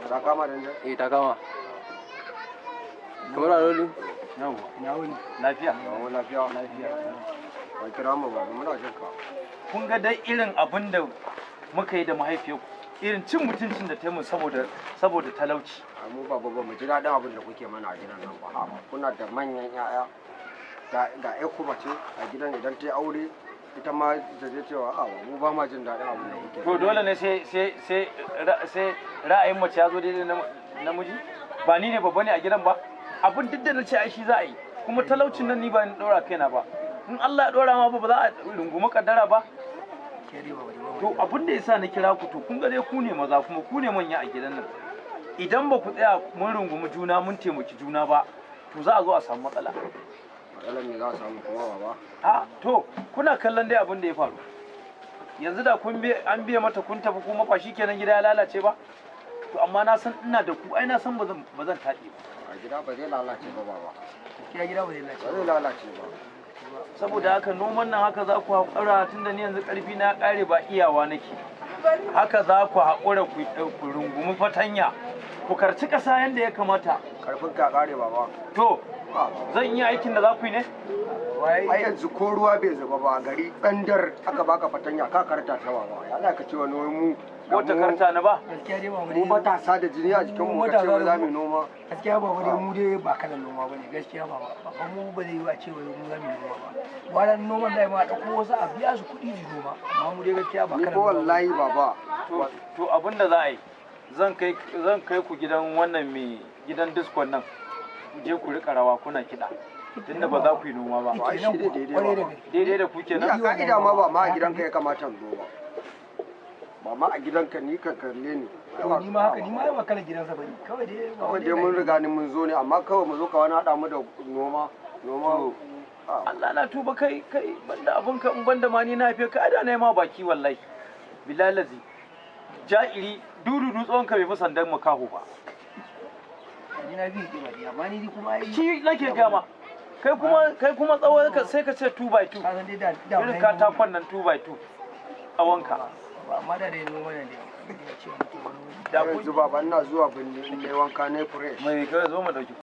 Ta kama da jan? ta kama. Kamar aloli? Na wuni. Lafiya? Lafiya. Ba kira mu ba, muna jin ka. Kun ga dai irin abin da muka yi da mahaifiyarku, irin cin mutuncin da ta yi mu saboda talauci. Mu ba mu ji daɗin abin da kuke mana a gidan nan ba. Kuna da manyan 'ya'ya. Ga ƴar kuma ce a gidan idan ta yi aure ita ma da zai cewa mu ba ma jin daɗin abin da kuke. To dole ne sai ra'ayin mace ya zo daidai namiji? Ba ni ne babba ne a gidan ba? Abin duk da na ce ai shi za a yi. Kuma talaucin nan ni ba ni ɗora kaina ba. In Allah ya ɗora ma ba za a rungumi kaddara ba? To abin da yasa na kira ku to kun ga dai ku ne maza kuma ku ne manya a gidan nan. Idan ba ku tsaya mun rungumi juna mun taimaki juna ba to za a zo a samu matsala. Matsalar ne za a samu kuma ba. To kuna kallon dai abin da ya faru. Yanzu da an biya mata kun tafi kuma ba kenan gida ya lalace ba. To amma na san ina da ku ai na san ba zan taɗe ba. A gida ba zai lalace ba baba. Gaskiya gida ba zai lalace. Ba zai lalace ba. Saboda haka noman nan haka za ku haƙura tunda ni yanzu ƙarfi na ƙare ba iyawa nake. Haka za ku haƙura ku rungumi fatanya. Ku karci ƙasa yadda ya kamata. Karfin ka ƙare baba. To zan yi aikin da za ku yi ne? A yanzu ko ruwa bai zuba ba gari ɗandar aka baka fatanya ka karta ta baba. Ya za ka ce wani mu. Wata karta na ba? Gaskiya dai ba mu matasa da jini a jikin mu ka ce za mu noma. Gaskiya ba dai mu dai ba kalan noma bane gaskiya ba mu ba zai yi a ce wai mu za mu noma ba. Wannan noman da ma dauko wasu a biya su kuɗi su noma amma mu dai gaskiya ba kalan noma. Ko wallahi baba. To abin da za a yi zan kai ku gidan wannan mai gidan diskon nan. Je ku rika rawa kuna kiɗa. Tunda ba za ku yi noma ba. Ba shi daidai da ku kenan. Ni a ka'ida ma ba ma a gidanka ya kamata in zo ba. Ba ma a gidanka ni ka kalle ni. Ni ma haka ni ma ba kalan gidansa bane. Kawai dai mun riga ni mun zo ne amma kawai mu zo ka wani haɗa mu da noma. Allah na tuba kai banda abinka in banda ma ni na haife ka ada na ma baki wallahi. Bilalazi ja'iri dudu tsawon ka bai fi sandan makaho ba. Ni na bi ba amma ni kuma ai shi nake gama. Kai kuma tsawo sai ka ce 2 by 2. Irin katakon nan 2 by 2 tsawonka. Amma da dai noma ne da ya ce mutum yanzu baba ina zuwa binne in wanka ne fresh. Mai kai zo mu dauki